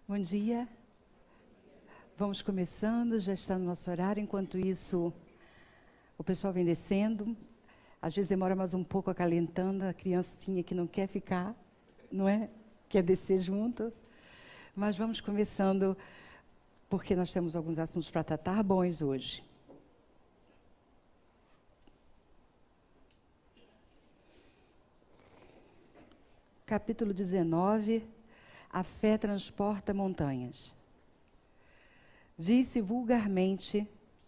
Bom dia. Vamos começando, já está no nosso horário. Enquanto isso, o pessoal vem descendo. Às vezes demora mais um pouco acalentando a criancinha que não quer ficar, não é? Quer descer junto. Mas vamos começando, porque nós temos alguns assuntos para tratar bons hoje. Capítulo 19. A fé transporta montanhas. Diz-se vulgarmente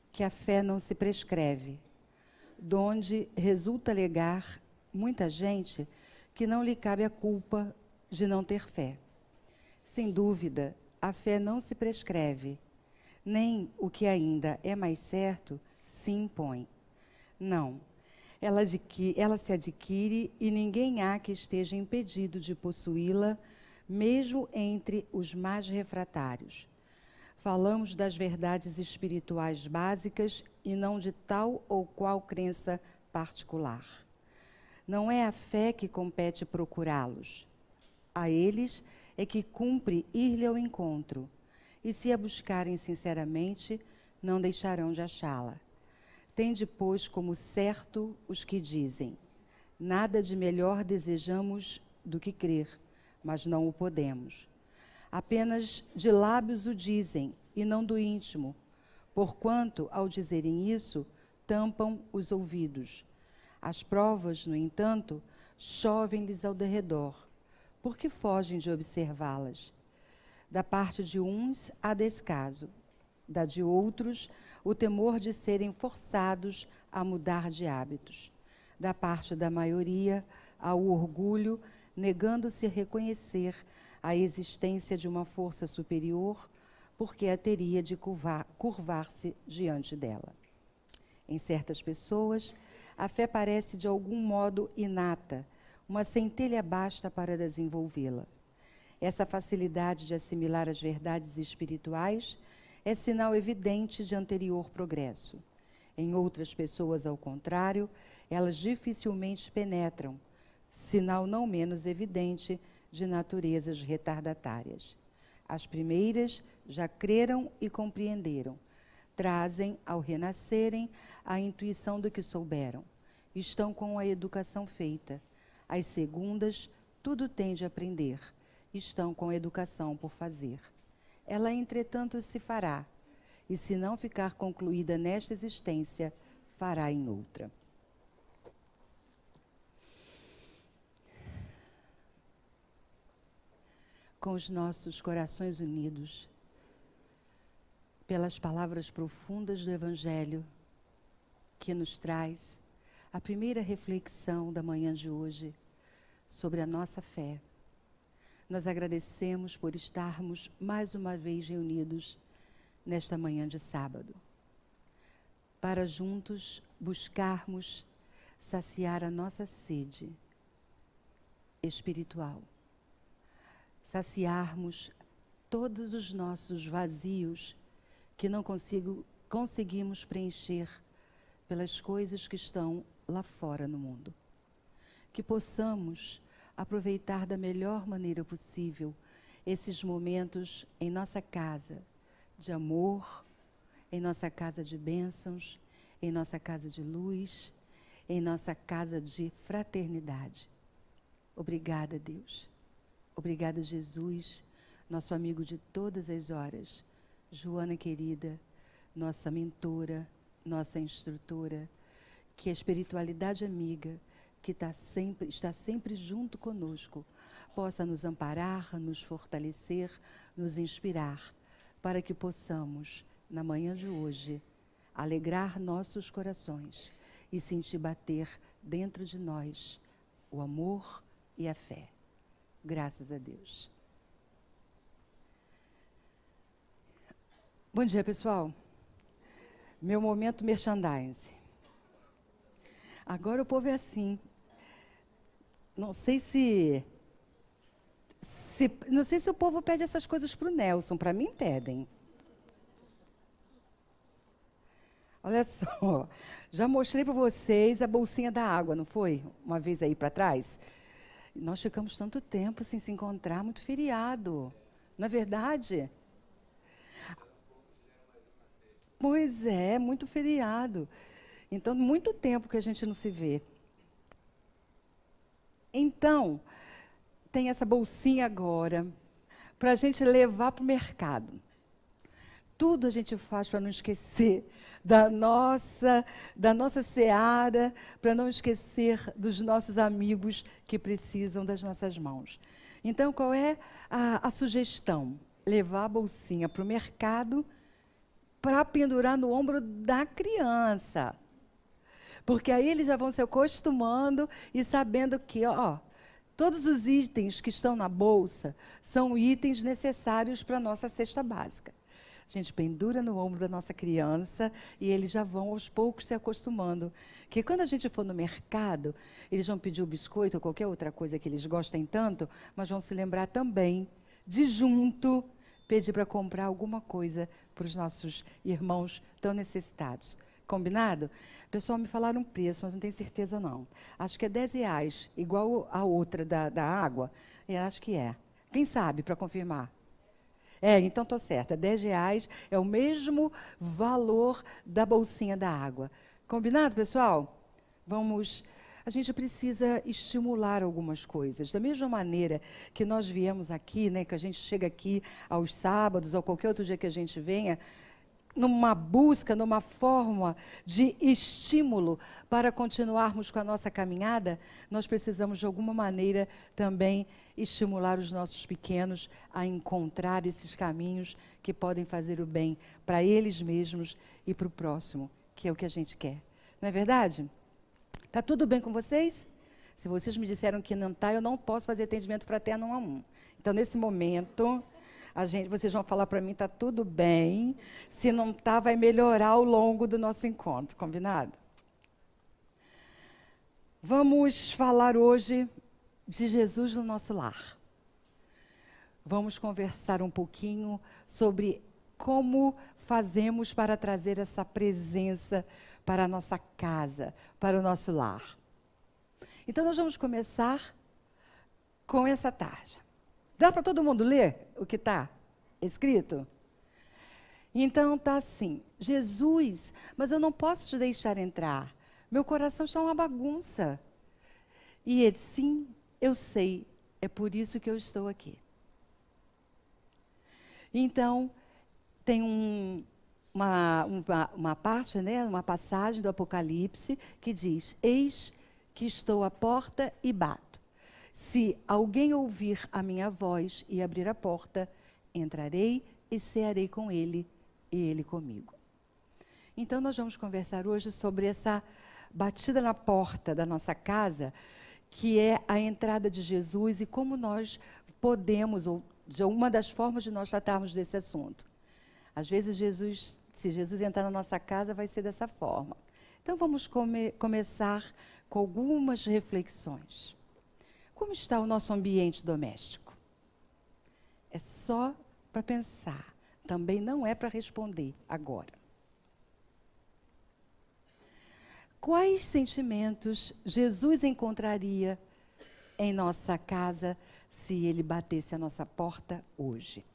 que a fé não se prescreve, donde resulta alegar muita gente que não lhe cabe a culpa de não ter fé. Sem dúvida, a fé não se prescreve, nem, o que ainda é mais certo, se impõe. Não, ela se adquire e ninguém há que esteja impedido de possuí-la, mesmo entre os mais refratários. Falamos das verdades espirituais básicas e não de tal ou qual crença particular. Não é a fé que compete procurá-los. A eles é que cumpre ir-lhe ao encontro, e se a buscarem sinceramente, não deixarão de achá-la. Tende, pois, como certo os que dizem: nada de melhor desejamos do que crer, mas não o podemos. Apenas de lábios o dizem, e não do íntimo, porquanto, ao dizerem isso, tampam os ouvidos. As provas, no entanto, chovem-lhes ao derredor, porque fogem de observá-las. Da parte de uns, há descaso; da de outros, o temor de serem forçados a mudar de hábitos. Da parte da maioria, há o orgulho, negando-se a reconhecer a existência de uma força superior, porque a teria de curvar-se diante dela. Em certas pessoas, a fé parece de algum modo inata, uma centelha basta para desenvolvê-la. Essa facilidade de assimilar as verdades espirituais é sinal evidente de anterior progresso. Em outras pessoas, ao contrário, elas dificilmente penetram, sinal não menos evidente de naturezas retardatárias. As primeiras já creram e compreenderam, trazem, ao renascerem, a intuição do que souberam, estão com a educação feita. As segundas, tudo têm de aprender, estão com a educação por fazer. Ela, entretanto, se fará, e se não ficar concluída nesta existência, fará em outra. Com os nossos corações unidos, pelas palavras profundas do Evangelho, que nos traz a primeira reflexão da manhã de hoje sobre a nossa fé. Nós agradecemos por estarmos mais uma vez reunidos nesta manhã de sábado, para juntos buscarmos saciar a nossa sede espiritual. Saciarmos todos os nossos vazios que não conseguimos preencher pelas coisas que estão lá fora no mundo. Que possamos aproveitar da melhor maneira possível esses momentos em nossa casa de amor, em nossa casa de bênçãos, em nossa casa de luz, em nossa casa de fraternidade. Obrigada, Deus. Obrigada, Jesus, nosso amigo de todas as horas. Joana querida, nossa mentora, nossa instrutora, que a espiritualidade amiga, que está sempre junto conosco, possa nos amparar, nos fortalecer, nos inspirar, para que possamos, na manhã de hoje, alegrar nossos corações e sentir bater dentro de nós o amor e a fé. Graças a Deus. Bom dia, pessoal. Meu momento merchandise. Agora o povo é assim. Não sei se o povo pede essas coisas para o Nelson. Para mim, pedem. Olha só. Já mostrei para vocês a bolsinha da água, não foi? Uma vez aí para trás. Nós ficamos tanto tempo sem se encontrar, muito feriado. Não é verdade? Pois é, muito feriado. Então, muito tempo que a gente não se vê. Então, tem essa bolsinha agora para a gente levar para o mercado. Tudo a gente faz para não esquecer da nossa seara, para não esquecer dos nossos amigos que precisam das nossas mãos. Então, qual é a sugestão? Levar a bolsinha para o mercado para pendurar no ombro da criança. Porque aí eles já vão se acostumando e sabendo que, todos os itens que estão na bolsa são itens necessários para a nossa cesta básica. A gente pendura no ombro da nossa criança e eles já vão aos poucos se acostumando. Que quando a gente for no mercado, eles vão pedir o biscoito ou qualquer outra coisa que eles gostem tanto, mas vão se lembrar também de junto pedir para comprar alguma coisa para os nossos irmãos tão necessitados. Combinado? O pessoal me falaram um preço, mas não tenho certeza não. Acho que é R$10, igual a outra da água. Eu acho que é. Quem sabe, para confirmar? Então estou certa. R$10 é o mesmo valor da bolsinha da água. Combinado, pessoal? A gente precisa estimular algumas coisas. Da mesma maneira que nós viemos aqui, que a gente chega aqui aos sábados ou qualquer outro dia que a gente venha, numa busca, numa forma de estímulo para continuarmos com a nossa caminhada, nós precisamos de alguma maneira também estimular os nossos pequenos a encontrar esses caminhos que podem fazer o bem para eles mesmos e para o próximo, que é o que a gente quer. Não é verdade? Está tudo bem com vocês? Se vocês me disseram que não está, eu não posso fazer atendimento fraterno 1 a 1. Então, nesse momento, vocês vão falar para mim, está tudo bem. Se não está, vai melhorar ao longo do nosso encontro, combinado? Vamos falar hoje de Jesus no nosso lar. Vamos conversar um pouquinho sobre como fazemos para trazer essa presença para a nossa casa, para o nosso lar. Então, nós vamos começar com essa tarja. Dá para todo mundo ler o que está escrito? Então, está assim: Jesus, mas eu não posso te deixar entrar. Meu coração está uma bagunça. E ele, sim, eu sei, é por isso que eu estou aqui. Então, tem uma parte, uma passagem do Apocalipse que diz: eis que estou à porta e bato. Se alguém ouvir a minha voz e abrir a porta, entrarei e cearei com ele e ele comigo. Então, nós vamos conversar hoje sobre essa batida na porta da nossa casa, que é a entrada de Jesus e como nós podemos, ou de uma das formas de nós tratarmos desse assunto. Às vezes, se Jesus entrar na nossa casa, vai ser dessa forma. Então, vamos começar com algumas reflexões. Como está o nosso ambiente doméstico? É só para pensar. Também não é para responder agora. Quais sentimentos Jesus encontraria em nossa casa se ele batesse a nossa porta hoje?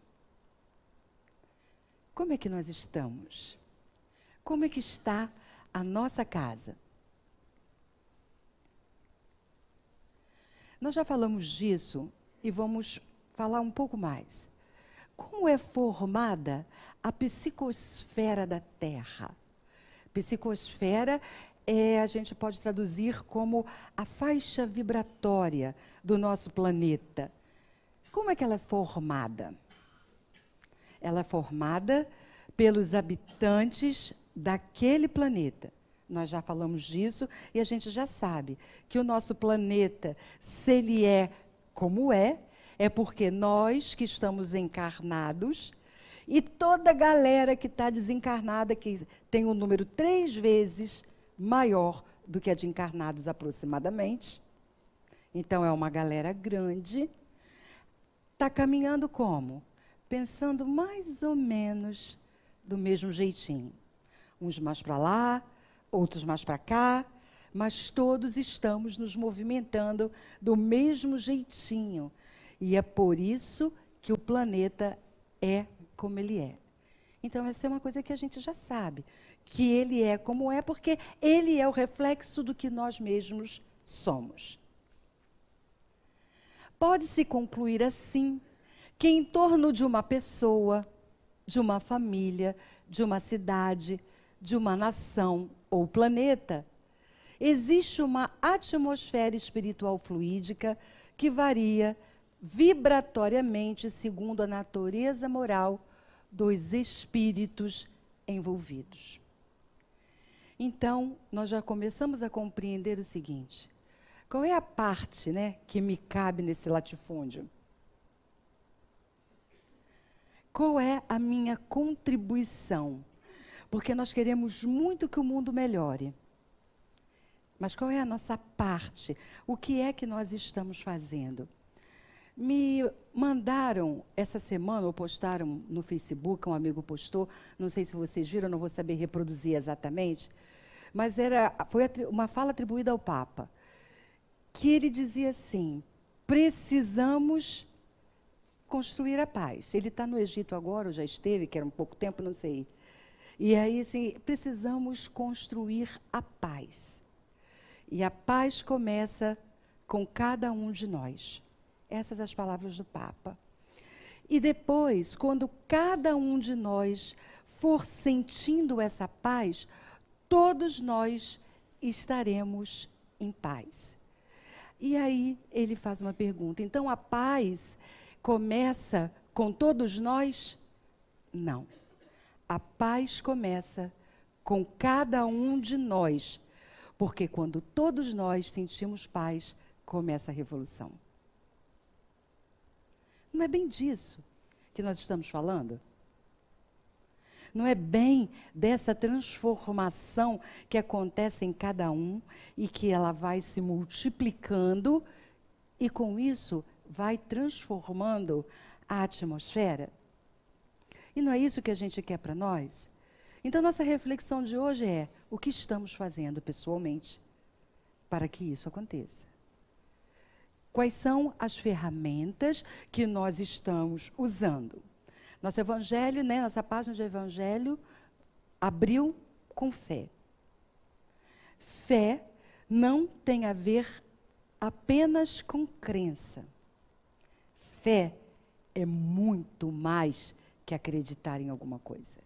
Como é que nós estamos? Como é que está a nossa casa? Nós já falamos disso e vamos falar um pouco mais. Como é formada a psicosfera da Terra? Psicosfera a gente pode traduzir como a faixa vibratória do nosso planeta. Como é que ela é formada? Ela é formada pelos habitantes daquele planeta. Nós já falamos disso e a gente já sabe que o nosso planeta, se ele é como é porque nós que estamos encarnados e toda a galera que está desencarnada, que tem um número 3 vezes maior do que a de encarnados aproximadamente. Então, é uma galera grande. Está caminhando como? Pensando mais ou menos do mesmo jeitinho. Uns mais para lá, outros mais para cá, mas todos estamos nos movimentando do mesmo jeitinho. E é por isso que o planeta é como ele é. Então, essa é uma coisa que a gente já sabe, que ele é como é, porque ele é o reflexo do que nós mesmos somos. Pode-se concluir assim, que em torno de uma pessoa, de uma família, de uma cidade, de uma nação ou planeta, existe uma atmosfera espiritual fluídica que varia vibratoriamente segundo a natureza moral dos espíritos envolvidos. Então, nós já começamos a compreender o seguinte: qual é a parte, né, que me cabe nesse latifúndio? Qual é a minha contribuição? Porque nós queremos muito que o mundo melhore. Mas qual é a nossa parte? O que é que nós estamos fazendo? Me mandaram essa semana, ou postaram no Facebook, um amigo postou, não sei se vocês viram, não vou saber reproduzir exatamente, mas foi uma fala atribuída ao Papa, que ele dizia assim: precisamos construir a paz. Ele está no Egito agora, ou já esteve, que era um pouco tempo, não sei. E aí, assim, precisamos construir a paz. E a paz começa com cada um de nós. Essas são as palavras do Papa. E depois, quando cada um de nós for sentindo essa paz, todos nós estaremos em paz. E aí ele faz uma pergunta: então a paz começa com todos nós? Não. A paz começa com cada um de nós, porque quando todos nós sentimos paz, começa a revolução. Não é bem disso que nós estamos falando? Não é bem dessa transformação que acontece em cada um e que ela vai se multiplicando e com isso vai transformando a atmosfera? E não é isso que a gente quer para nós? Então, nossa reflexão de hoje é: o que estamos fazendo pessoalmente para que isso aconteça? Quais são as ferramentas que nós estamos usando? Nosso evangelho, né, nossa página de evangelho abriu com fé. Fé não tem a ver apenas com crença. Fé é muito mais que acreditar em alguma coisa.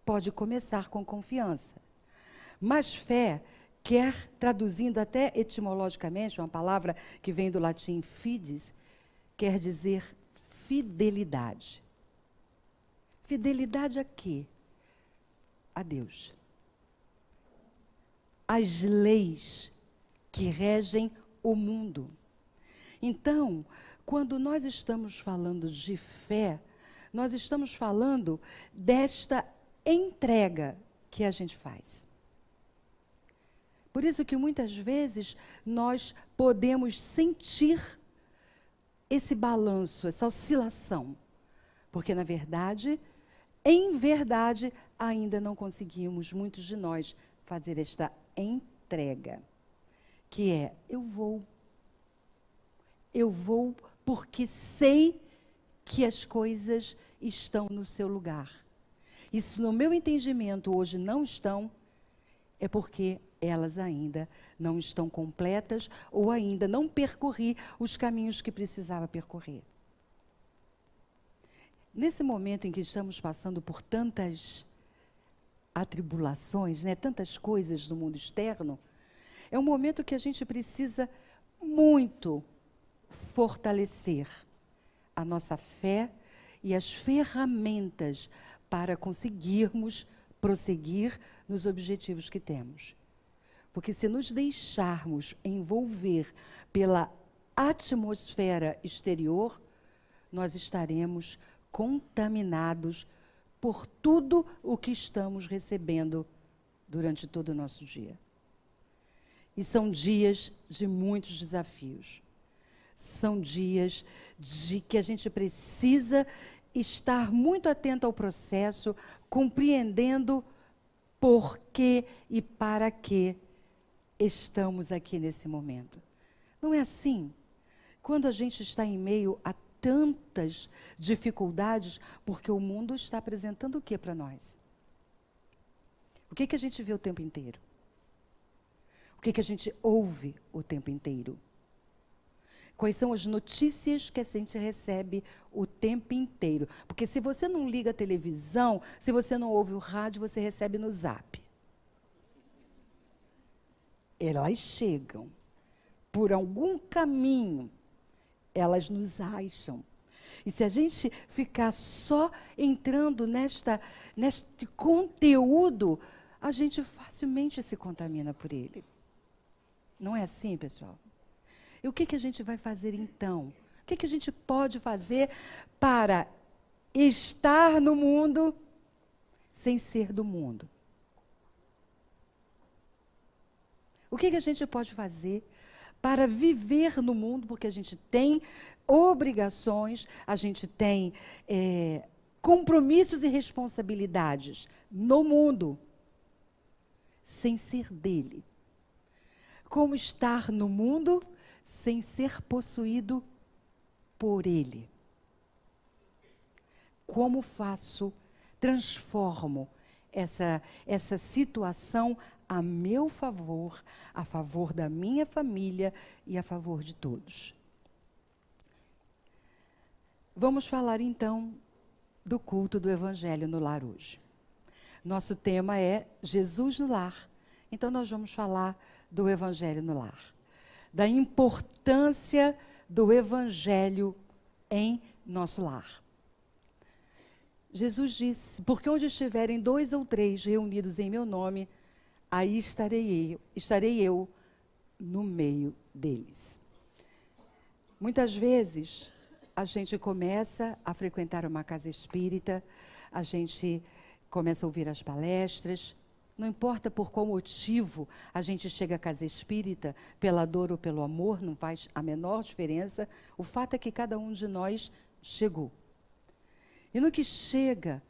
Pode começar com confiança, mas fé quer, traduzindo até etimologicamente, uma palavra que vem do latim fides, quer dizer fidelidade. Fidelidade a quê? A Deus. As leis que regem o mundo. Então, quando nós estamos falando de fé, nós estamos falando desta entrega que a gente faz. Por isso que muitas vezes nós podemos sentir esse balanço, essa oscilação. Porque, na verdade, em verdade, ainda não conseguimos, muitos de nós, fazer esta entrega. Que é: eu vou porque sei que as coisas estão no seu lugar. E se no meu entendimento hoje não estão, é porque elas ainda não estão completas ou ainda não percorri os caminhos que precisava percorrer. Nesse momento em que estamos passando por tantas atribulações, né, tantas coisas do mundo externo, é um momento que a gente precisa muito fortalecer a nossa fé e as ferramentas para conseguirmos prosseguir nos objetivos que temos. Porque se nos deixarmos envolver pela atmosfera exterior, nós estaremos contaminados por tudo o que estamos recebendo durante todo o nosso dia. E são dias de muitos desafios. São dias de que a gente precisa estar muito atento ao processo, compreendendo por que e para que estamos aqui nesse momento. Não é assim? Quando a gente está em meio a tantas dificuldades, porque o mundo está apresentando o que para nós? O que a gente vê o tempo inteiro? O que a gente ouve o tempo inteiro? Quais são as notícias que a gente recebe o tempo inteiro? Porque se você não liga a televisão, se você não ouve o rádio, você recebe no zap. Elas chegam. Por algum caminho, elas nos acham. E se a gente ficar só entrando neste conteúdo, a gente facilmente se contamina por ele. Não é assim, pessoal? E o que a gente vai fazer então? O que a gente pode fazer para estar no mundo sem ser do mundo? O que a gente pode fazer para viver no mundo? Porque a gente tem obrigações, a gente tem compromissos e responsabilidades no mundo, sem ser dele. Como estar no mundo sem ser possuído por ele? Como faço, transformo essa situação a meu favor, a favor da minha família e a favor de todos? Vamos falar então do culto do Evangelho no lar hoje. Nosso tema é Jesus no lar. Então nós vamos falar do Evangelho no lar, da importância do Evangelho em nosso lar. Jesus disse: porque onde estiverem 2 ou 3 reunidos em meu nome, aí estarei eu no meio deles. Muitas vezes a gente começa a frequentar uma casa espírita, a gente começa a ouvir as palestras. Não importa por qual motivo a gente chega à casa espírita, pela dor ou pelo amor, não faz a menor diferença. O fato é que cada um de nós chegou. E no que chega,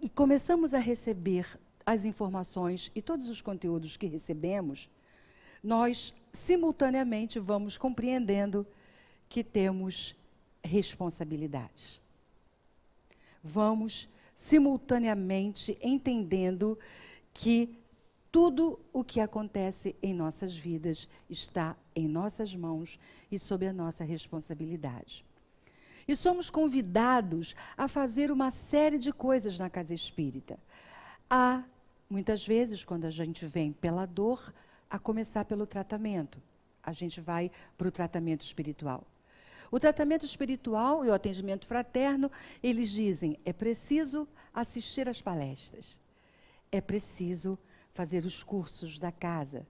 e começamos a receber as informações e todos os conteúdos que recebemos, nós simultaneamente vamos compreendendo que temos responsabilidades. Vamos simultaneamente entendendo que tudo o que acontece em nossas vidas está em nossas mãos e sob a nossa responsabilidade. E somos convidados a fazer uma série de coisas na casa espírita. Há, muitas vezes, quando a gente vem pela dor, a começar pelo tratamento. A gente vai para o tratamento espiritual. O tratamento espiritual e o atendimento fraterno, eles dizem, é preciso assistir às palestras. É preciso fazer os cursos da casa.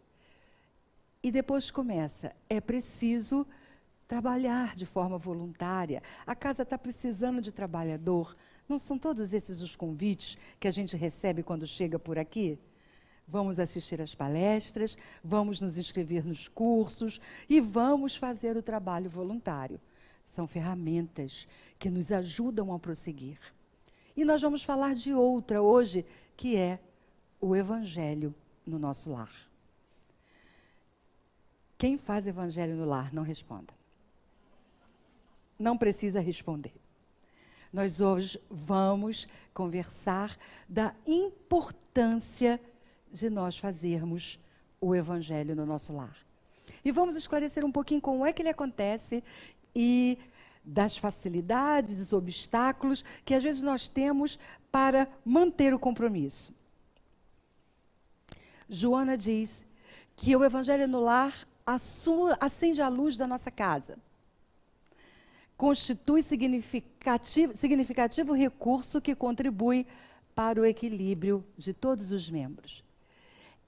E depois começa, é preciso trabalhar de forma voluntária. A casa está precisando de trabalhador. Não são todos esses os convites que a gente recebe quando chega por aqui? Vamos assistir às palestras, vamos nos inscrever nos cursos e vamos fazer o trabalho voluntário. São ferramentas que nos ajudam a prosseguir. E nós vamos falar de outra hoje, que é o Evangelho no nosso lar. Quem faz Evangelho no lar, não responda. Não precisa responder. Nós hoje vamos conversar da importância de nós fazermos o Evangelho no nosso lar. E vamos esclarecer um pouquinho como é que ele acontece e das facilidades, dos obstáculos que às vezes nós temos para manter o compromisso. Joana diz que o Evangelho no lar acende a luz da nossa casa. Constitui significativo recurso que contribui para o equilíbrio de todos os membros.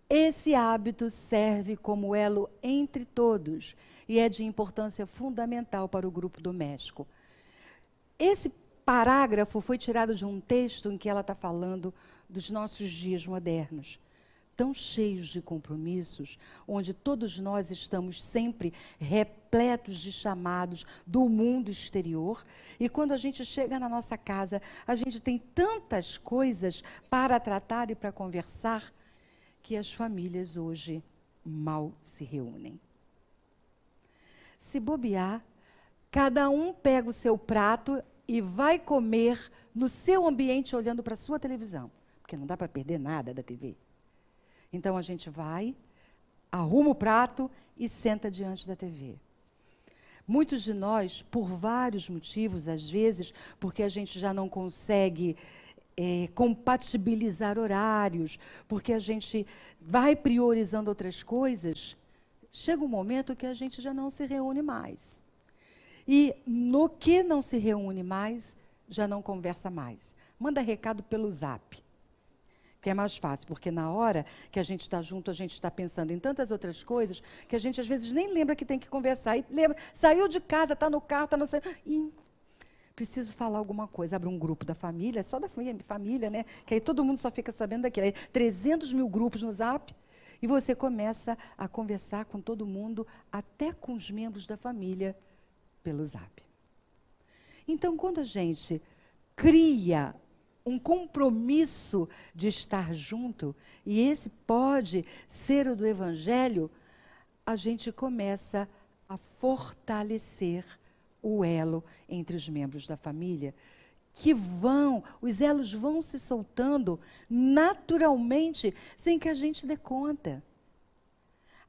Esse hábito serve como elo entre todos e é de importância fundamental para o grupo doméstico. Esse parágrafo foi tirado de um texto em que ela está falando dos nossos dias modernos, tão cheios de compromissos, onde todos nós estamos sempre repletos de chamados do mundo exterior, e quando a gente chega na nossa casa, a gente tem tantas coisas para tratar e para conversar, que as famílias hoje mal se reúnem. Se bobear, Cada um pega o seu prato e vai comer no seu ambiente olhando para a sua televisão. Porque não dá para perder nada da TV. Então a gente vai, arruma o prato e senta diante da TV. Muitos de nós, por vários motivos, às vezes, porque a gente já não consegue compatibilizar horários, porque a gente vai priorizando outras coisas, chega um momento que a gente já não se reúne mais. E no que não se reúne mais, já não conversa mais. Manda recado pelo Zap, que é mais fácil, porque na hora que a gente está junto, a gente está pensando em tantas outras coisas, que a gente às vezes nem lembra que tem que conversar. E lembra, saiu de casa, está no carro, está no... E preciso falar alguma coisa. Abre um grupo da família, só da família, né? Que aí todo mundo só fica sabendo daquilo. Aí 300 mil grupos no Zap, e você começa a conversar com todo mundo, até com os membros da família, pelo Zap. Então, quando a gente cria um compromisso de estar junto, e esse pode ser o do Evangelho, a gente começa a fortalecer o elo entre os membros da família, os elos vão se soltando naturalmente, sem que a gente dê conta.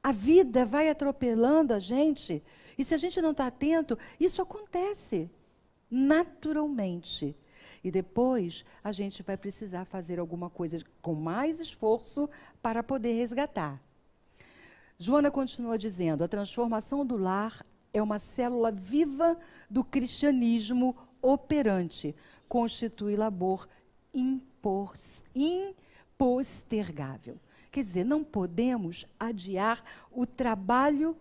A vida vai atropelando a gente, e se a gente não está atento, isso acontece naturalmente. E depois a gente vai precisar fazer alguma coisa com mais esforço para poder resgatar. Joana continua dizendo: a transformação do lar é uma célula viva do cristianismo operante, constitui labor impostergável. Quer dizer, não podemos adiar o trabalho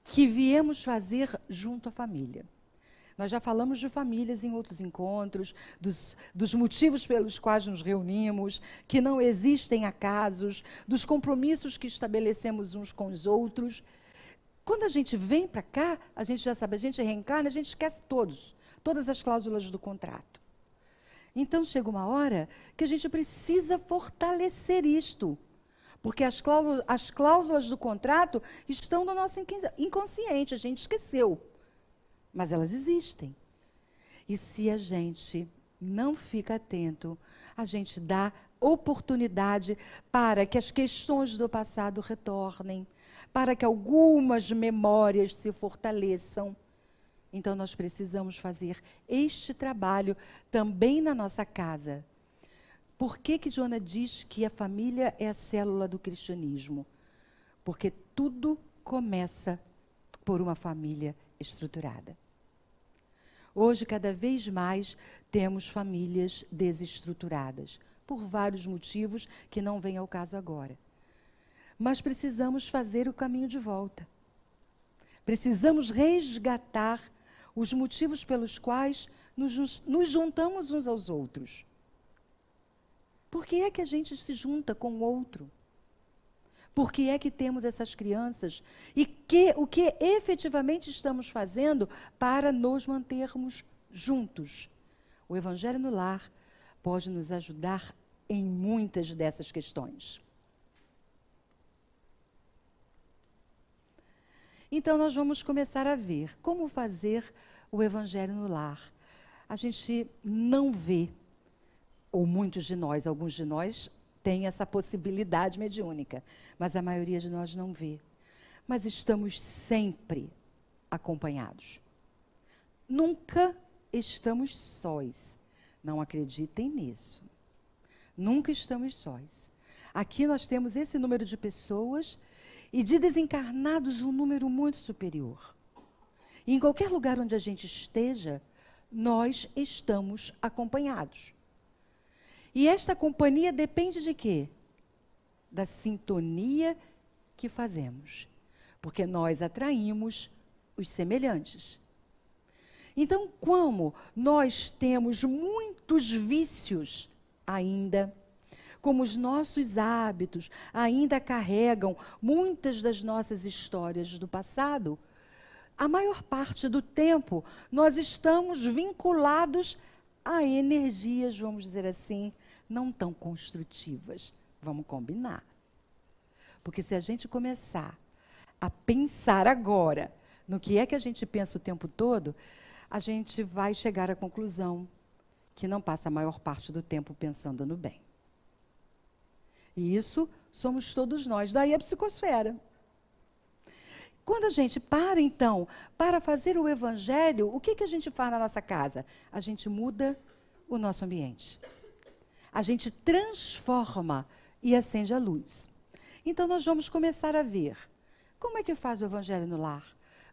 que viemos fazer junto à família. Nós já falamos de famílias em outros encontros, dos motivos pelos quais nos reunimos, que não existem acasos, dos compromissos que estabelecemos uns com os outros. Quando a gente vem para cá, a gente já sabe, a gente reencarna, a gente esquece todas as cláusulas do contrato. Então chega uma hora que a gente precisa fortalecer isto, porque as cláusulas do contrato estão no nosso inconsciente, a gente esqueceu. Mas elas existem. E se a gente não fica atento, a gente dá oportunidade para que as questões do passado retornem, para que algumas memórias se fortaleçam. Então, nós precisamos fazer este trabalho também na nossa casa. Por que Joana diz que a família é a célula do cristianismo? Porque tudo começa por uma família estruturada. Hoje, cada vez mais, temos famílias desestruturadas, por vários motivos que não vêm ao caso agora. Mas precisamos fazer o caminho de volta. Precisamos resgatar os motivos pelos quais nos juntamos uns aos outros. Por que é que a gente se junta com o outro? Por que é que temos essas crianças? E o que efetivamente estamos fazendo para nos mantermos juntos? O Evangelho no Lar pode nos ajudar em muitas dessas questões. Então, nós vamos começar a ver como fazer o Evangelho no Lar. A gente não vê, ou muitos de nós, alguns de nós, tem essa possibilidade mediúnica, mas a maioria de nós não vê. Mas estamos sempre acompanhados. Nunca estamos sós. Não acreditem nisso. Nunca estamos sós. Aqui nós temos esse número de pessoas e de desencarnados um número muito superior. E em qualquer lugar onde a gente esteja, nós estamos acompanhados. E esta companhia depende de quê? Da sintonia que fazemos. Porque nós atraímos os semelhantes. Então, como nós temos muitos vícios ainda, como os nossos hábitos ainda carregam muitas das nossas histórias do passado, a maior parte do tempo nós estamos vinculados a energias, vamos dizer assim, não tão construtivas. Vamos combinar. Porque se a gente começar a pensar agora no que é que a gente pensa o tempo todo, a gente vai chegar à conclusão que não passa a maior parte do tempo pensando no bem. E isso somos todos nós, daí a psicosfera. Quando a gente para, então, para fazer o evangelho, o que a gente faz na nossa casa? A gente muda o nosso ambiente. A gente transforma e acende a luz. Então, nós vamos começar a ver como é que faz o evangelho no lar.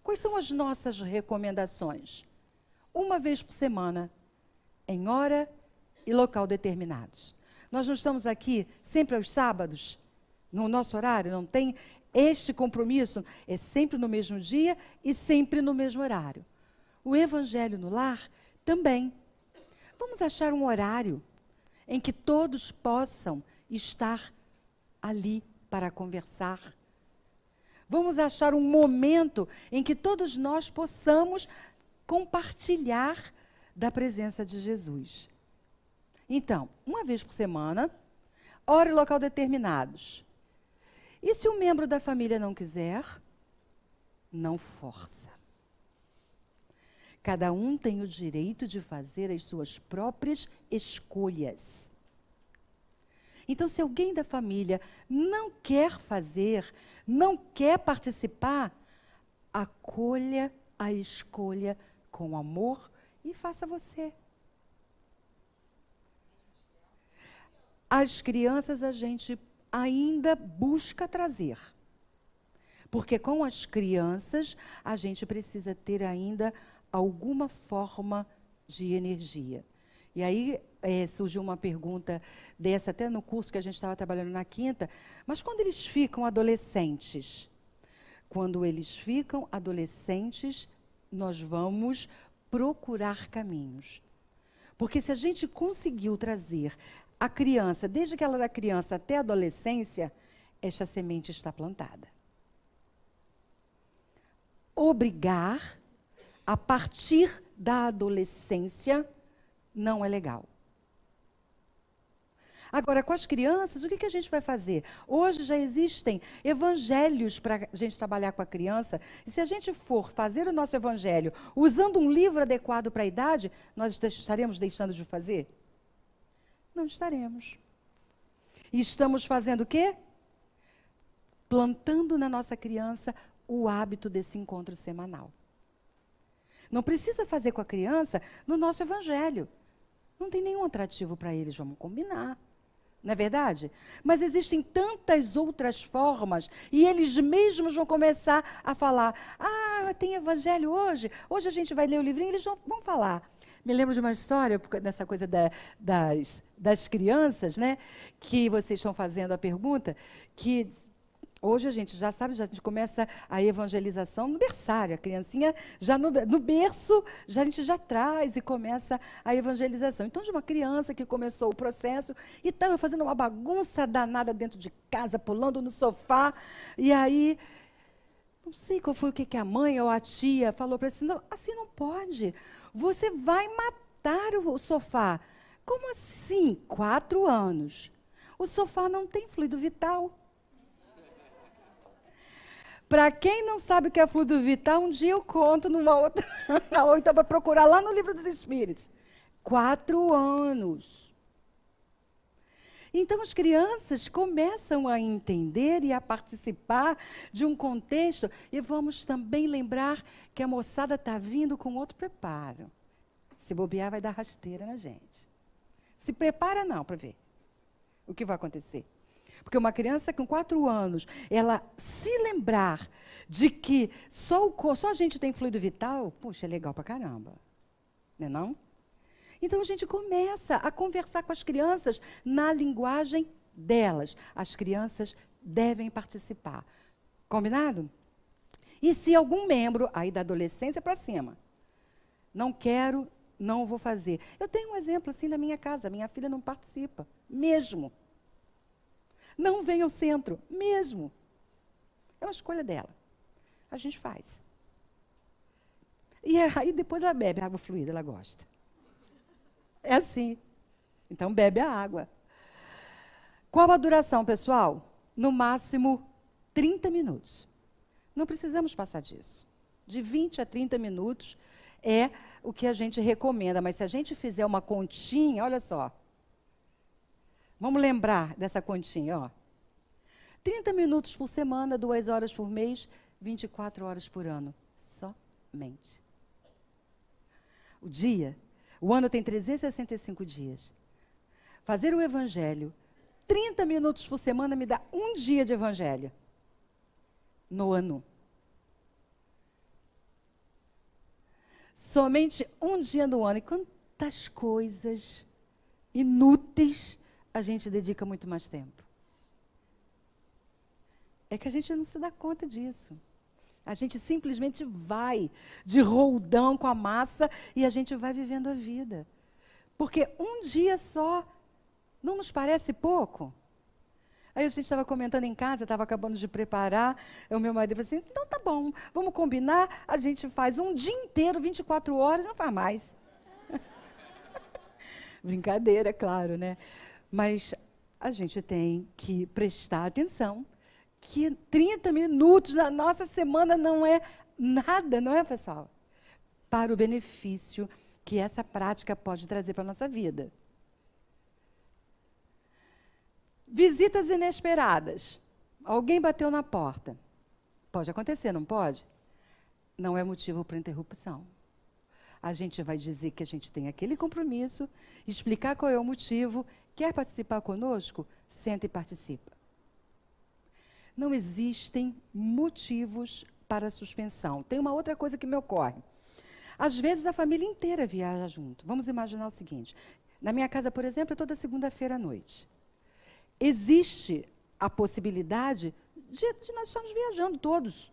Quais são as nossas recomendações? Uma vez por semana, em hora e local determinados. Nós não estamos aqui sempre aos sábados, no nosso horário, não tem este compromisso, é sempre no mesmo dia e sempre no mesmo horário. O evangelho no lar também. Vamos achar um horário em que todos possam estar ali para conversar. Vamos achar um momento em que todos nós possamos compartilhar da presença de Jesus. Então, uma vez por semana, hora e local determinados. E se um membro da família não quiser, não força. Cada um tem o direito de fazer as suas próprias escolhas. Então, se alguém da família não quer fazer, não quer participar, acolha a escolha com amor e faça você. As crianças a gente ainda busca trazer. Porque com as crianças a gente precisa ter ainda alguma forma de energia. E aí surgiu uma pergunta dessa até no curso que a gente estava trabalhando na quinta, mas quando eles ficam adolescentes? Quando eles ficam adolescentes, nós vamos procurar caminhos. Porque se a gente conseguiu trazer a criança, desde que ela era criança até a adolescência, esta semente está plantada. Obrigar a partir da adolescência não é legal. Agora, com as crianças, o que a gente vai fazer? Hoje já existem evangelhos para a gente trabalhar com a criança. E se a gente for fazer o nosso evangelho usando um livro adequado para a idade, nós estaremos deixando de fazer? Não estaremos. E estamos fazendo o quê? Plantando na nossa criança o hábito desse encontro semanal. Não precisa fazer com a criança no nosso evangelho. Não tem nenhum atrativo para eles, vamos combinar. Não é verdade? Mas existem tantas outras formas e eles mesmos vão começar a falar: ah, tem evangelho hoje? Hoje a gente vai ler o livrinho, eles vão falar. Me lembro de uma história, nessa coisa das crianças, né? Que vocês estão fazendo a pergunta, que hoje a gente já sabe, a gente começa a evangelização no berçário. A criancinha, já no berço, a gente já traz e começa a evangelização. Então, de uma criança que começou o processo e estava fazendo uma bagunça danada dentro de casa, pulando no sofá, e aí, não sei qual foi o que a mãe ou a tia falou para ele, não, assim não pode. Você vai matar o sofá. Como assim? 4 anos. O sofá não tem fluido vital. Para quem não sabe o que é fluido vital, um dia eu conto numa outra, ou então vai procurar lá no Livro dos Espíritos. 4 anos. Então as crianças começam a entender e a participar de um contexto, e vamos também lembrar que a moçada está vindo com outro preparo. Se bobear, vai dar rasteira na gente. Se prepara não para ver o que vai acontecer. Porque uma criança com 4 anos, ela se lembrar de que só a gente tem fluido vital, puxa, é legal pra caramba. Não é não? Então a gente começa a conversar com as crianças na linguagem delas. As crianças devem participar. Combinado? E se algum membro, aí da adolescência para cima, não quero, não vou fazer. Eu tenho um exemplo assim na minha casa, minha filha não participa, mesmo. Não vem ao centro, mesmo. É uma escolha dela. A gente faz. E aí depois ela bebe água fluida, ela gosta. É assim. Então bebe a água. Qual a duração, pessoal? No máximo 30 minutos. Não precisamos passar disso. De 20 a 30 minutos é o que a gente recomenda. Mas se a gente fizer uma continha, olha só. Vamos lembrar dessa continha, ó. 30 minutos por semana, 2 horas por mês, 24 horas por ano. Somente. O ano tem 365 dias. Fazer o evangelho, 30 minutos por semana me dá 1 dia de evangelho. No ano. Somente 1 dia no ano. E quantas coisas inúteis a gente dedica muito mais tempo. É que a gente não se dá conta disso. A gente simplesmente vai de roldão com a massa e a gente vai vivendo a vida. Porque 1 dia só não nos parece pouco? Aí a gente estava comentando em casa, estava acabando de preparar, o meu marido falou assim, então tá bom, vamos combinar, a gente faz 1 dia inteiro, 24 horas, não faz mais. Brincadeira, é claro, né? Mas a gente tem que prestar atenção que 30 minutos na nossa semana não é nada, não é, pessoal? Para o benefício que essa prática pode trazer para a nossa vida. Visitas inesperadas. Alguém bateu na porta. Pode acontecer, não pode? Não é motivo para interrupção. A gente vai dizer que a gente tem aquele compromisso, explicar qual é o motivo. Quer participar conosco? Senta e participa. Não existem motivos para suspensão. Tem uma outra coisa que me ocorre. Às vezes a família inteira viaja junto. Vamos imaginar o seguinte. Na minha casa, por exemplo, é toda segunda-feira à noite. Existe a possibilidade de nós estarmos viajando todos.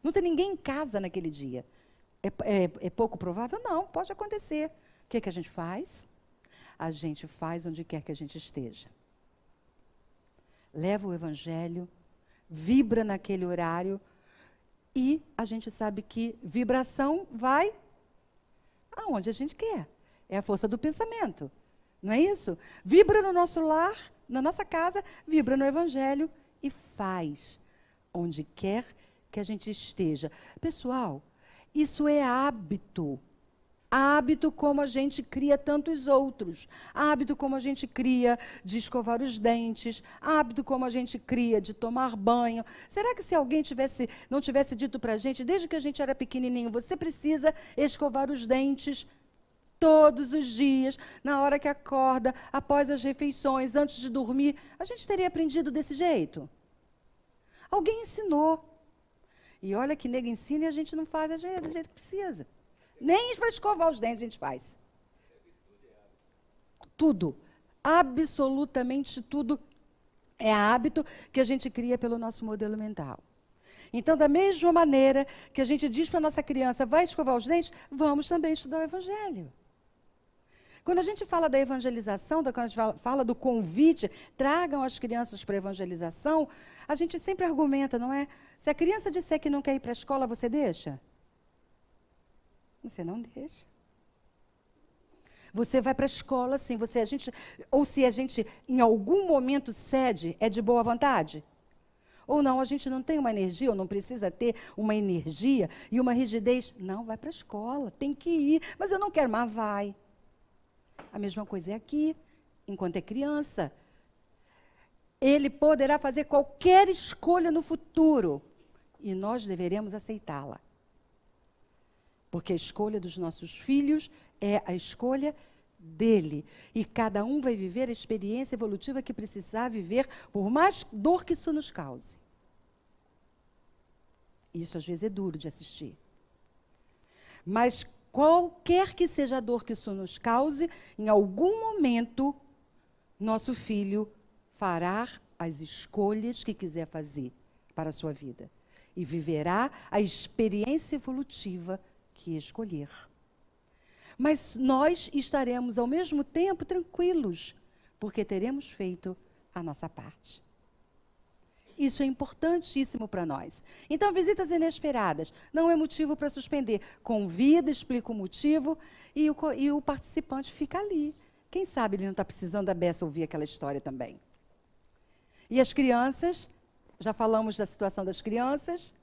Não tem ninguém em casa naquele dia. É pouco provável? Não, pode acontecer. O que a gente faz? A gente faz onde quer que a gente esteja. Leva o evangelho, vibra naquele horário e a gente sabe que vibração vai aonde a gente quer. É a força do pensamento. Não é isso? Vibra no nosso lar, na nossa casa, vibra no evangelho e faz onde quer que a gente esteja. Pessoal, isso é hábito. Hábito como a gente cria tantos outros. Hábito como a gente cria de escovar os dentes. Hábito como a gente cria de tomar banho. Será que se alguém não tivesse dito para a gente, desde que a gente era pequenininho, você precisa escovar os dentes todos os dias, na hora que acorda, após as refeições, antes de dormir, a gente teria aprendido desse jeito? Alguém ensinou. E olha que nego ensina e a gente não faz do jeito que precisa. Nem para escovar os dentes a gente faz. Tudo, absolutamente tudo é hábito que a gente cria pelo nosso modelo mental. Então, da mesma maneira que a gente diz para a nossa criança, vai escovar os dentes, vamos também estudar o evangelho. Quando a gente fala da evangelização, quando a gente fala do convite, tragam as crianças para a evangelização, a gente sempre argumenta, não é? Se a criança disser que não quer ir para a escola, você deixa? Você não deixa. Você vai para a escola, sim. Ou se a gente, em algum momento, cede, é de boa vontade? Ou não, a gente não tem uma energia, ou não precisa ter uma energia e uma rigidez. Não, vai para a escola, tem que ir. Mas eu não quero, mas vai. A mesma coisa é aqui, enquanto é criança. Ele poderá fazer qualquer escolha no futuro e nós deveremos aceitá-la. Porque a escolha dos nossos filhos é a escolha dele. E cada um vai viver a experiência evolutiva que precisar viver, por mais dor que isso nos cause. Isso às vezes é duro de assistir. Mas qualquer que seja a dor que isso nos cause, em algum momento, nosso filho fará as escolhas que quiser fazer para a sua vida. E viverá a experiência evolutiva que escolher. Mas nós estaremos, ao mesmo tempo, tranquilos, porque teremos feito a nossa parte. Isso é importantíssimo para nós. Então, visitas inesperadas não é motivo para suspender. Convida, explica o motivo e o participante fica ali. Quem sabe ele não está precisando da beça ouvir aquela história também. E as crianças, já falamos da situação das crianças.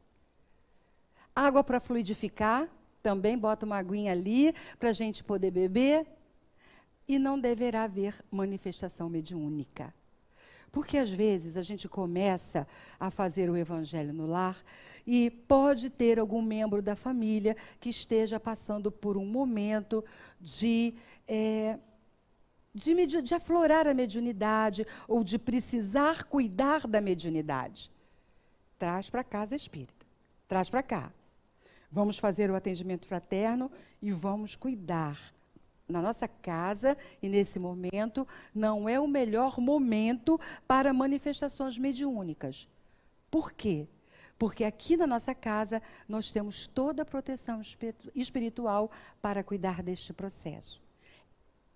Água para fluidificar, também bota uma aguinha ali para a gente poder beber. E não deverá haver manifestação mediúnica. Porque às vezes a gente começa a fazer o evangelho no lar e pode ter algum membro da família que esteja passando por um momento de aflorar a mediunidade ou de precisar cuidar da mediunidade. Traz para casa espírita, traz para cá. Vamos fazer o atendimento fraterno e vamos cuidar. Na nossa casa, e nesse momento, não é o melhor momento para manifestações mediúnicas. Por quê? Porque aqui na nossa casa, nós temos toda a proteção espiritual para cuidar deste processo.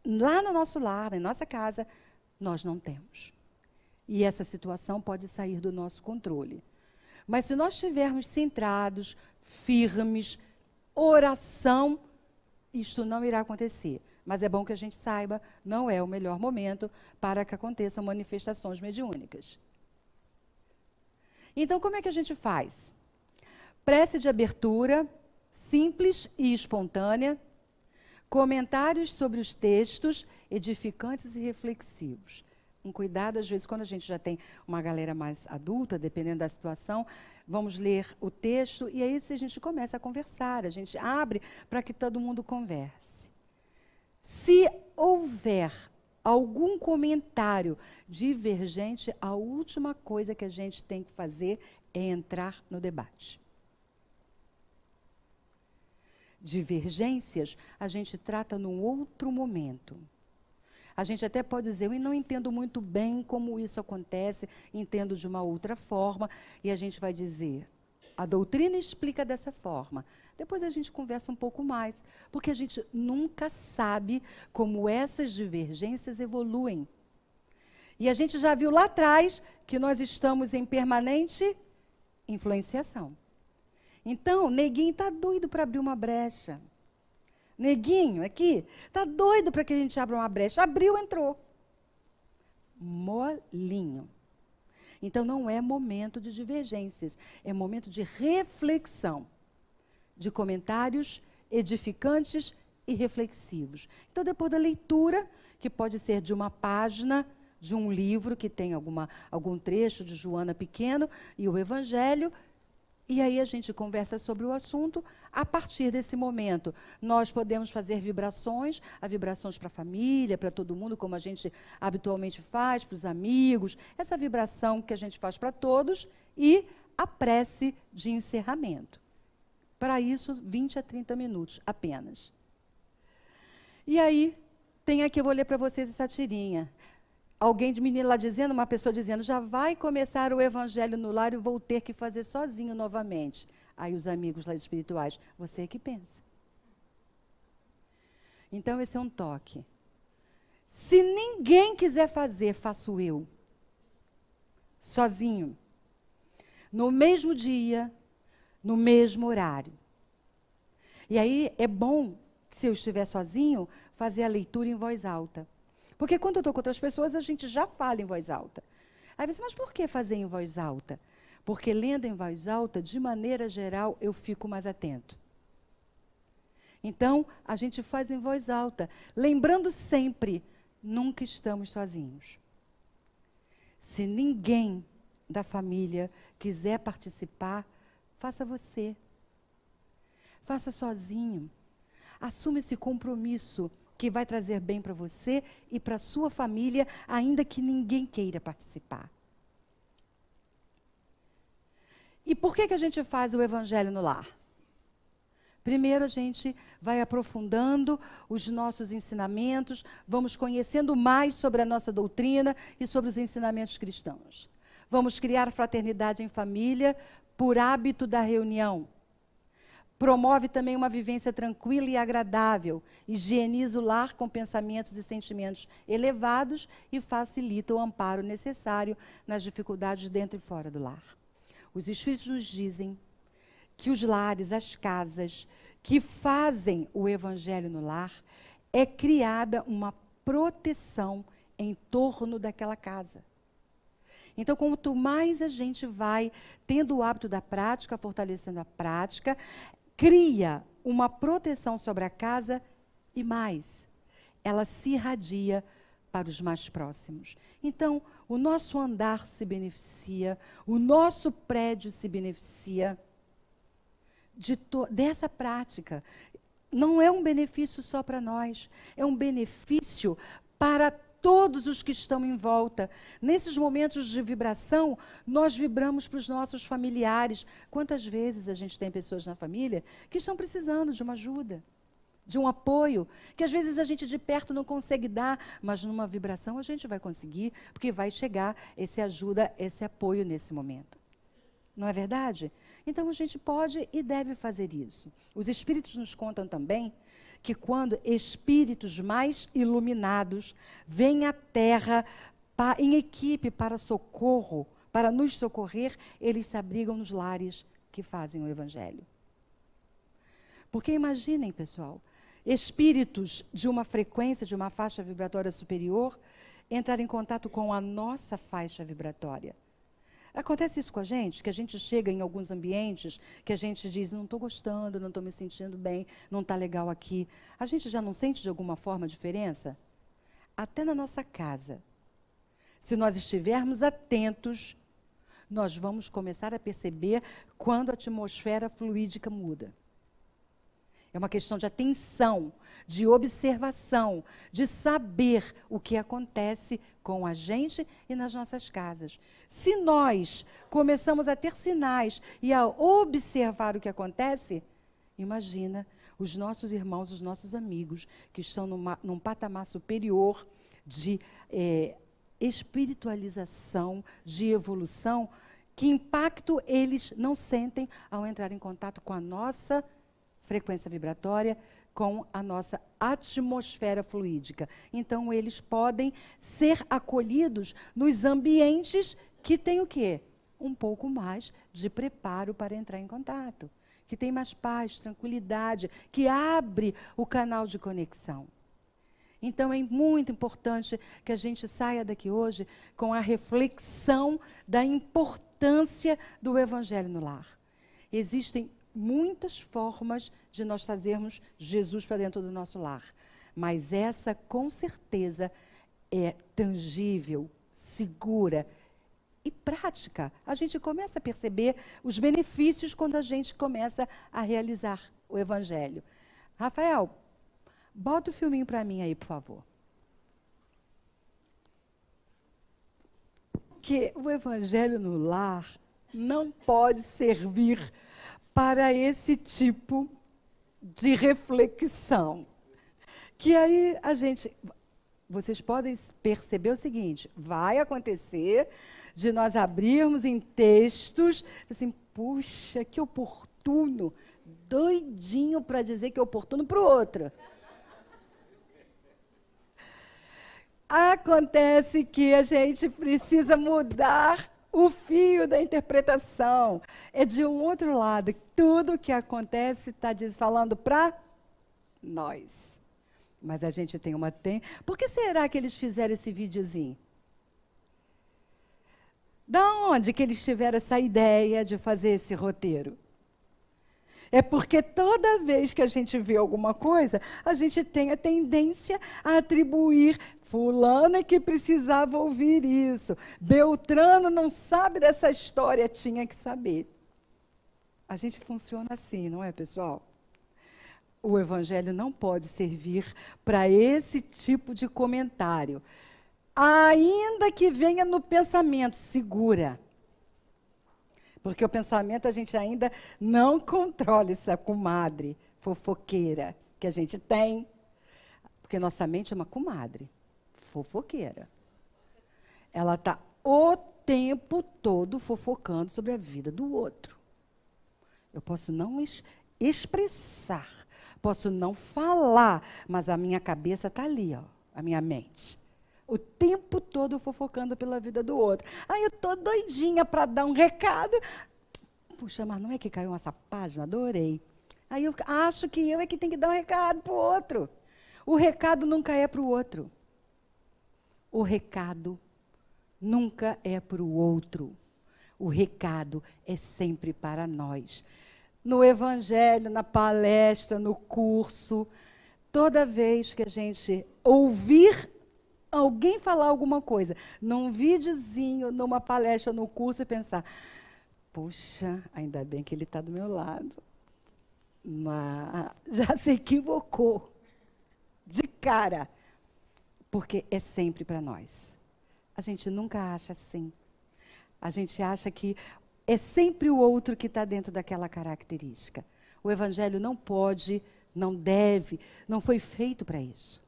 Lá no nosso lar, na nossa casa, nós não temos. E essa situação pode sair do nosso controle. Mas se nós estivermos centrados, firmes, oração, isto não irá acontecer. Mas é bom que a gente saiba, não é o melhor momento para que aconteçam manifestações mediúnicas. Então, como é que a gente faz? Prece de abertura, simples e espontânea, comentários sobre os textos, edificantes e reflexivos. Um cuidado, às vezes, quando a gente já tem uma galera mais adulta, dependendo da situação, vamos ler o texto e aí a gente começa a conversar, a gente abre para que todo mundo converse. Se houver algum comentário divergente, a última coisa que a gente tem que fazer é entrar no debate. Divergências a gente trata num outro momento. A gente até pode dizer, eu não entendo muito bem como isso acontece, entendo de uma outra forma, e a gente vai dizer, a doutrina explica dessa forma. Depois a gente conversa um pouco mais, porque a gente nunca sabe como essas divergências evoluem. E a gente já viu lá atrás que nós estamos em permanente influenciação. Então, Neguinho está doido para abrir uma brecha. Neguinho, aqui, está doido para que a gente abra uma brecha. Abriu, entrou. Molinho. Então, não é momento de divergências, é momento de reflexão, de comentários edificantes e reflexivos. Então, depois da leitura, que pode ser de uma página de um livro que tem algum trecho de Joana Pequeno e o Evangelho, e aí a gente conversa sobre o assunto. A partir desse momento, nós podemos fazer vibrações para a família, para todo mundo, como a gente habitualmente faz, para os amigos, essa vibração que a gente faz para todos, e a prece de encerramento. Para isso, 20 a 30 minutos apenas. E aí, tem aqui, eu vou ler para vocês essa tirinha. Alguém de menino lá dizendo, uma pessoa dizendo, já vai começar o evangelho no lar e vou ter que fazer sozinho novamente. Aí os amigos lá espirituais, você é que pensa. Então esse é um toque. Se ninguém quiser fazer, faço eu. Sozinho. No mesmo dia, no mesmo horário. E aí é bom, se eu estiver sozinho, fazer a leitura em voz alta. Porque quando eu estou com outras pessoas, a gente já fala em voz alta. Aí você, mas por que fazer em voz alta? Porque lendo em voz alta, de maneira geral, eu fico mais atento. Então, a gente faz em voz alta, lembrando sempre, nunca estamos sozinhos. Se ninguém da família quiser participar, faça você. Faça sozinho. Assuma esse compromisso que vai trazer bem para você e para a sua família, ainda que ninguém queira participar. E por que a gente faz o evangelho no lar? Primeiro, a gente vai aprofundando os nossos ensinamentos, vamos conhecendo mais sobre a nossa doutrina e sobre os ensinamentos cristãos. Vamos criar fraternidade em família por hábito da reunião. Promove também uma vivência tranquila e agradável, higieniza o lar com pensamentos e sentimentos elevados e facilita o amparo necessário nas dificuldades dentro e fora do lar. Os Espíritos nos dizem que os lares, as casas que fazem o evangelho no lar, é criada uma proteção em torno daquela casa. Então, quanto mais a gente vai tendo o hábito da prática, fortalecendo a prática, cria uma proteção sobre a casa e mais, ela se irradia para os mais próximos. Então, o nosso andar se beneficia, o nosso prédio se beneficia dessa prática. Não é um benefício só para nós, é um benefício para todos os que estão em volta. Nesses momentos de vibração, nós vibramos para os nossos familiares. Quantas vezes a gente tem pessoas na família que estão precisando de uma ajuda, de um apoio, que às vezes a gente de perto não consegue dar, mas numa vibração a gente vai conseguir, porque vai chegar esse ajuda, esse apoio nesse momento. Não é verdade? Então a gente pode e deve fazer isso. Os espíritos nos contam também que quando espíritos mais iluminados vêm à Terra em equipe para socorro, para nos socorrer, eles se abrigam nos lares que fazem o Evangelho. Porque imaginem, pessoal, espíritos de uma frequência, de uma faixa vibratória superior, entrar em contato com a nossa faixa vibratória. Acontece isso com a gente, que a gente chega em alguns ambientes, que a gente diz, não estou gostando, não estou me sentindo bem, não está legal aqui. A gente já não sente de alguma forma a diferença? Até na nossa casa. Se nós estivermos atentos, nós vamos começar a perceber quando a atmosfera fluídica muda. É uma questão de atenção, de observação, de saber o que acontece com a gente e nas nossas casas. Se nós começamos a ter sinais e a observar o que acontece, imagina os nossos irmãos, os nossos amigos, que estão num patamar superior de espiritualização, de evolução, que impacto eles não sentem ao entrar em contato com a nossa frequência vibratória, com a nossa atmosfera fluídica. Então, eles podem ser acolhidos nos ambientes que têm o quê? Um pouco mais de preparo para entrar em contato, que tem mais paz, tranquilidade, que abre o canal de conexão. Então, é muito importante que a gente saia daqui hoje com a reflexão da importância do Evangelho no lar. Existem muitas formas de nós trazermos Jesus para dentro do nosso lar. Mas essa, com certeza, é tangível, segura e prática. A gente começa a perceber os benefícios quando a gente começa a realizar o Evangelho. Rafael, bota o filminho para mim aí, por favor. Que o Evangelho no lar não pode servir para esse tipo de reflexão. Que aí a gente... Vocês podem perceber o seguinte, vai acontecer de nós abrirmos em textos, assim, puxa, que oportuno, doidinho para dizer que é oportuno para o outro. Acontece que a gente precisa mudar o fio da interpretação. É de um outro lado. Tudo o que acontece está falando para nós. Mas a gente tem uma... Por que será que eles fizeram esse videozinho? Da onde que eles tiveram essa ideia de fazer esse roteiro? É porque toda vez que a gente vê alguma coisa, a gente tem a tendência a atribuir fulano é que precisava ouvir isso. Beltrano não sabe dessa história, tinha que saber. A gente funciona assim, não é, pessoal? O Evangelho não pode servir para esse tipo de comentário. Ainda que venha no pensamento, segura. Porque o pensamento a gente ainda não controla essa comadre fofoqueira que a gente tem. Porque nossa mente é uma comadre fofoqueira. Ela está o tempo todo fofocando sobre a vida do outro. Eu posso não expressar, posso não falar, mas a minha cabeça está ali, ó, a minha mente. O tempo todo fofocando pela vida do outro. Aí eu estou doidinha para dar um recado. Puxa, mas não é que caiu essa página? Adorei. Aí eu acho que eu é que tenho que dar um recado para o outro. O recado nunca é para o outro. O recado nunca é para o outro. O recado é sempre para nós. No evangelho, na palestra, no curso, toda vez que a gente ouvir alguém falar alguma coisa, num videozinho, numa palestra, no curso, e pensar, puxa, ainda bem que ele está do meu lado. Mas já se equivocou de cara, porque é sempre para nós. A gente nunca acha assim. A gente acha que é sempre o outro que está dentro daquela característica. O evangelho não pode, não deve, não foi feito para isso.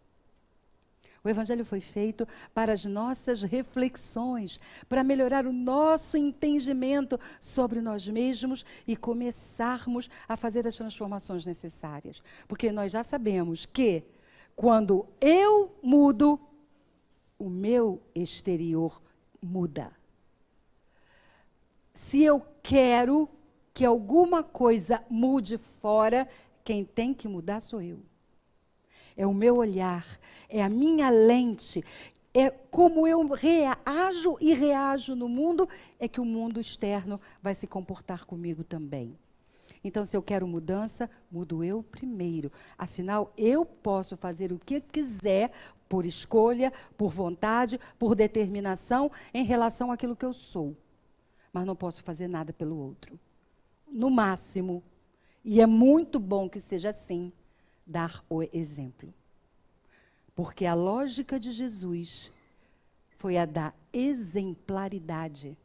O evangelho foi feito para as nossas reflexões, para melhorar o nosso entendimento sobre nós mesmos e começarmos a fazer as transformações necessárias. Porque nós já sabemos que quando eu mudo, o meu exterior muda. Se eu quero que alguma coisa mude fora, quem tem que mudar sou eu. É o meu olhar, é a minha lente, é como eu reajo e reajo no mundo, é que o mundo externo vai se comportar comigo também. Então, se eu quero mudança, mudo eu primeiro. Afinal, eu posso fazer o que quiser, por escolha, por vontade, por determinação, em relação àquilo que eu sou. Mas não posso fazer nada pelo outro. No máximo, e é muito bom que seja assim, dar o exemplo. Porque a lógica de Jesus foi a da exemplaridade.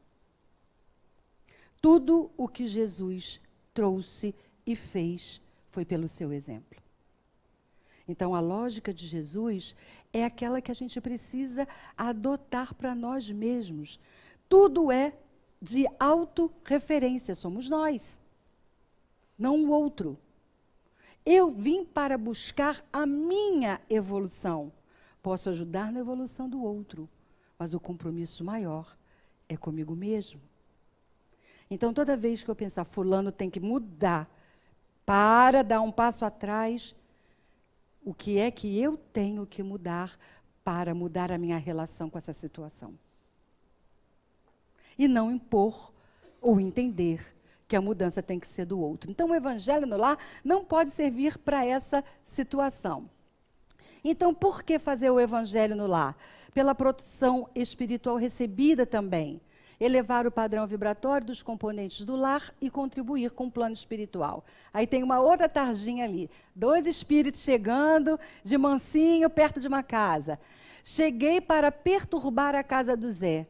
Tudo o que Jesus trouxe e fez foi pelo seu exemplo. Então, a lógica de Jesus é aquela que a gente precisa adotar para nós mesmos. Tudo é de autorreferência, somos nós, não o outro. Eu vim para buscar a minha evolução. Posso ajudar na evolução do outro, mas o compromisso maior é comigo mesmo. Então, toda vez que eu pensar, fulano tem que mudar, para dar um passo atrás, o que é que eu tenho que mudar para mudar a minha relação com essa situação? E não impor ou entender que a mudança tem que ser do outro. Então, o evangelho no lar não pode servir para essa situação. Então, por que fazer o evangelho no lar? Pela proteção espiritual recebida também. Elevar o padrão vibratório dos componentes do lar e contribuir com o plano espiritual. Aí tem uma outra tarjinha ali. 2 espíritos chegando de mansinho perto de uma casa. Cheguei para perturbar a casa do Zé.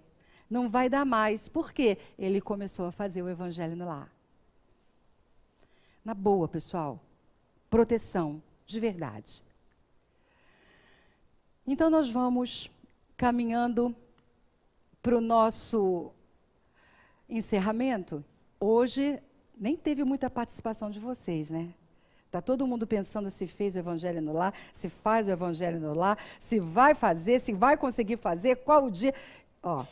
Não vai dar mais. Por quê? Ele começou a fazer o evangelho no lar. Na boa, pessoal. Proteção, de verdade. Então, nós vamos caminhando para o nosso encerramento. Hoje, nem teve muita participação de vocês, né? Está todo mundo pensando se fez o evangelho no lar, se faz o evangelho no lar, se vai fazer, se vai conseguir fazer, qual o dia. Ó,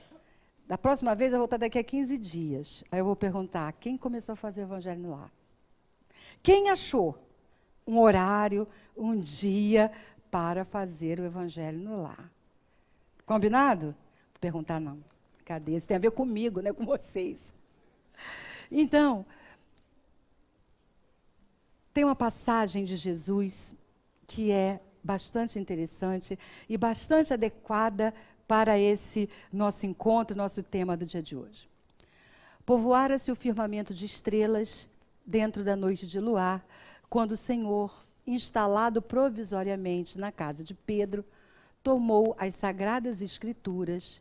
da próxima vez eu vou estar daqui a 15 dias. Aí eu vou perguntar, quem começou a fazer o evangelho no lar? Quem achou um horário, um dia para fazer o evangelho no lar? Combinado? Vou perguntar não. Cadê? Isso tem a ver comigo, né? Com vocês. Então, tem uma passagem de Jesus que é bastante interessante e bastante adequada para esse nosso encontro, nosso tema do dia de hoje. Povoara-se o firmamento de estrelas dentro da noite de luar, quando o Senhor, instalado provisoriamente na casa de Pedro, tomou as sagradas escrituras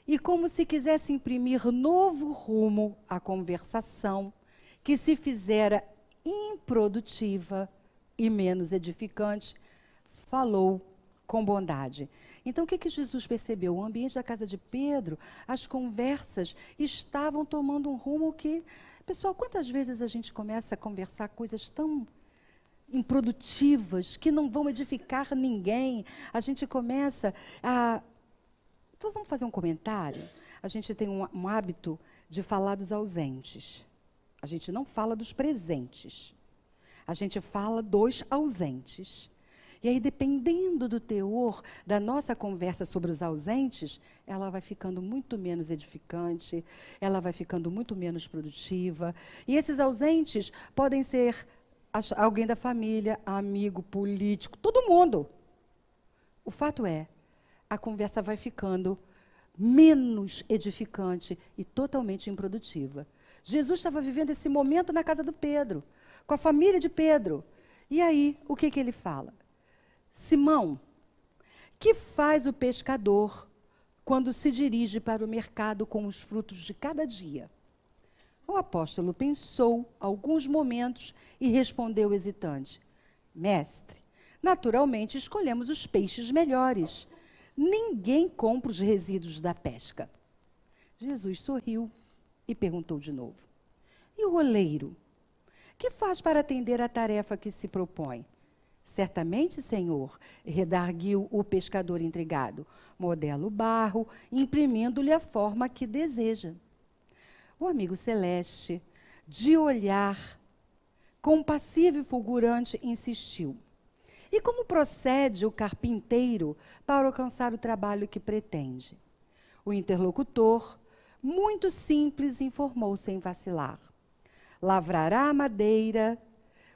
e, como se quisesse imprimir novo rumo à conversação, que se fizera improdutiva e menos edificante, falou com bondade. Então, o que Jesus percebeu? O ambiente da casa de Pedro, as conversas estavam tomando um rumo que... Pessoal, quantas vezes a gente começa a conversar coisas tão improdutivas, que não vão edificar ninguém? A gente começa a... Então, vamos fazer um comentário? A gente tem um hábito de falar dos ausentes. A gente não fala dos presentes. A gente fala dos ausentes. E aí, dependendo do teor da nossa conversa sobre os ausentes, ela vai ficando muito menos edificante, ela vai ficando muito menos produtiva. E esses ausentes podem ser alguém da família, amigo, político, todo mundo. O fato é, a conversa vai ficando menos edificante e totalmente improdutiva. Jesus estava vivendo esse momento na casa do Pedro, com a família de Pedro. E aí, o que ele fala? Simão, que faz o pescador quando se dirige para o mercado com os frutos de cada dia? O apóstolo pensou alguns momentos e respondeu hesitante: Mestre, naturalmente escolhemos os peixes melhores. Ninguém compra os resíduos da pesca. Jesus sorriu e perguntou de novo: E o oleiro? Que faz para atender à tarefa que se propõe? Certamente, Senhor, redarguiu o pescador intrigado, modela o barro, imprimindo-lhe a forma que deseja. O amigo celeste, de olhar compassivo e fulgurante, insistiu. E como procede o carpinteiro para alcançar o trabalho que pretende? O interlocutor, muito simples, informou sem vacilar. Lavrará a madeira,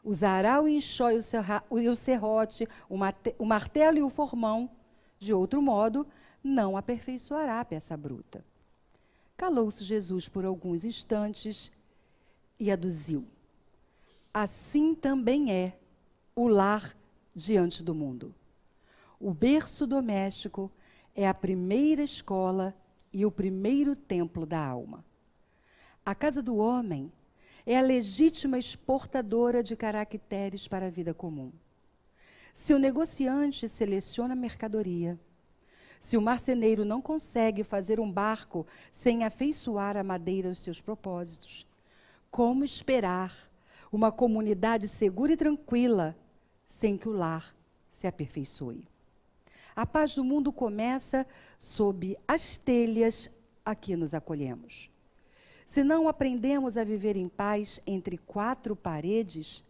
usará o enxó e o serrote, o martelo e o formão. De outro modo, não aperfeiçoará a peça bruta. Calou-se Jesus por alguns instantes e aduziu: Assim também é o lar diante do mundo. O berço doméstico é a primeira escola e o primeiro templo da alma. A casa do homem é a legítima exportadora de caracteres para a vida comum. Se o negociante seleciona mercadoria, se o marceneiro não consegue fazer um barco sem afeiçoar a madeira aos seus propósitos, como esperar uma comunidade segura e tranquila sem que o lar se aperfeiçoe? A paz do mundo começa sob as telhas a que nos acolhemos. Se não aprendemos a viver em paz entre quatro paredes,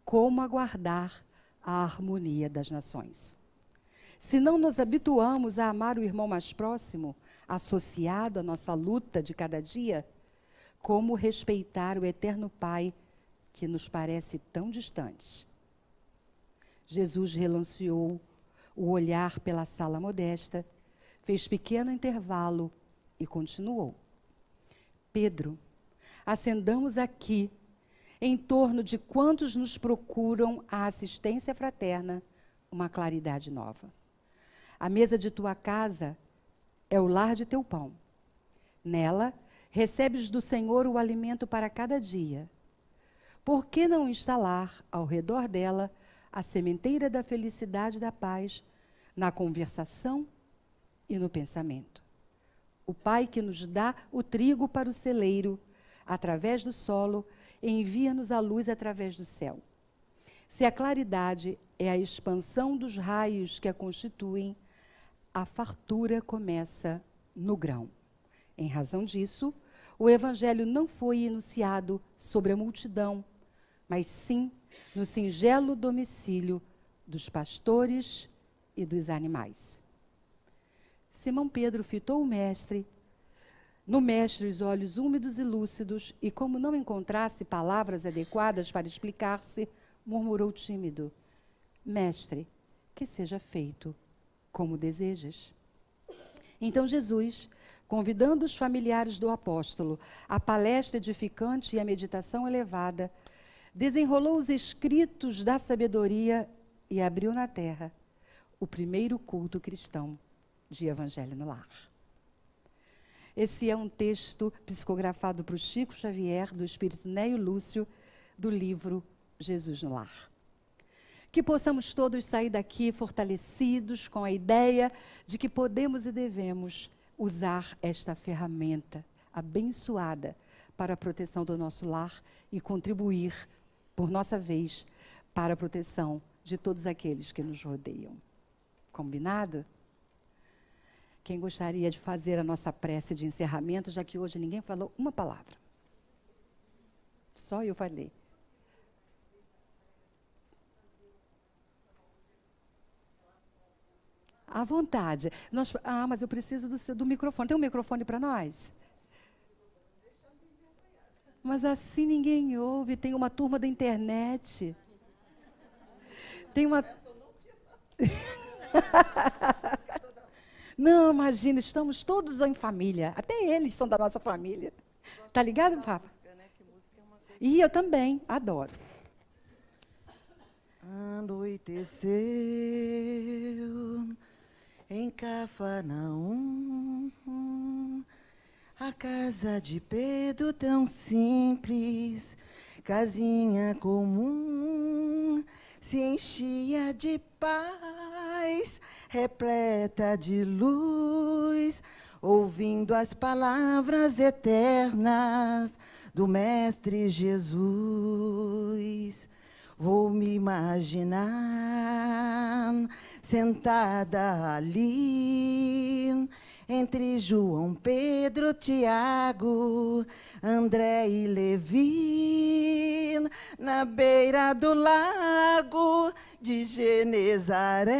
como aguardar a harmonia das nações? Se não nos habituamos a amar o irmão mais próximo, associado à nossa luta de cada dia, como respeitar o eterno Pai que nos parece tão distante? Jesus relanceou o olhar pela sala modesta, fez pequeno intervalo e continuou. Pedro, acendamos aqui, em torno de quantos nos procuram a assistência fraterna, uma claridade nova. A mesa de tua casa é o lar de teu pão. Nela, recebes do Senhor o alimento para cada dia. Por que não instalar ao redor dela a sementeira da felicidade e da paz na conversação e no pensamento? O Pai que nos dá o trigo para o celeiro, através do solo, envia-nos a luz através do céu. Se a claridade é a expansão dos raios que a constituem, a fartura começa no grão. Em razão disso, o Evangelho não foi enunciado sobre a multidão, mas sim no singelo domicílio dos pastores e dos animais. Simão Pedro fitou no mestre os olhos úmidos e lúcidos, e como não encontrasse palavras adequadas para explicar-se, murmurou tímido: Mestre, que seja feito como desejas. Então Jesus, convidando os familiares do apóstolo à palestra edificante e à meditação elevada, desenrolou os escritos da sabedoria e abriu na terra o primeiro culto cristão de Evangelho no Lar. Esse é um texto psicografado por Chico Xavier, do Espírito Neio Lúcio, do livro Jesus no Lar. Que possamos todos sair daqui fortalecidos com a ideia de que podemos e devemos usar esta ferramenta abençoada para a proteção do nosso lar e contribuir, por nossa vez, para a proteção de todos aqueles que nos rodeiam. Combinado? Quem gostaria de fazer a nossa prece de encerramento, já que hoje ninguém falou uma palavra? Só eu falei. À vontade. Mas eu preciso do microfone. Tem um microfone para nós? Mas assim ninguém ouve. Tem uma turma da internet. Tem uma... Não, imagina, estamos todos em família. Até eles são da nossa família. Tá ligado, Papa? E eu também, adoro. Anoiteceu em Cafarnaum, a casa de Pedro tão simples, casinha comum, se enchia de paz, repleta de luz, ouvindo as palavras eternas do Mestre Jesus. Vou me imaginar sentada ali, entre João, Pedro, Tiago, André e Levi, na beira do lago de Genezaré,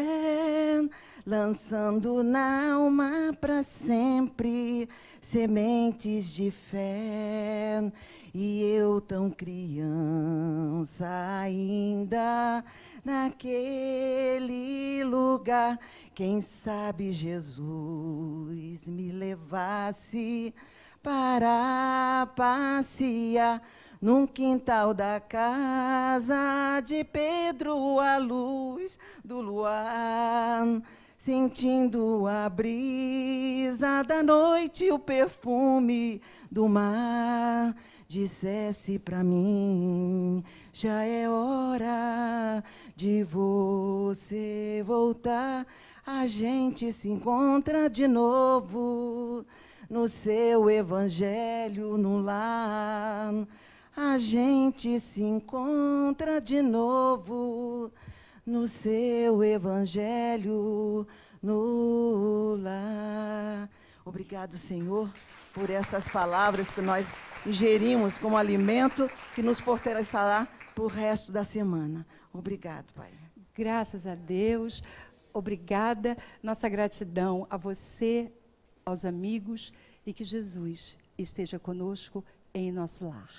lançando na alma para sempre sementes de fé. E eu tão criança ainda naquele lugar, quem sabe Jesus me levasse para passear num quintal da casa de Pedro, à luz do luar, sentindo a brisa da noite, o perfume do mar. Dissesse para mim, já é hora de você voltar. A gente se encontra de novo no seu evangelho no lar. A gente se encontra de novo no seu evangelho no lar. Obrigado, Senhor, por essas palavras que nós ingerimos como alimento que nos fortalecerá para o resto da semana. Obrigado, Pai. Graças a Deus. Obrigada. Nossa gratidão a você, aos amigos, e que Jesus esteja conosco em nosso lar.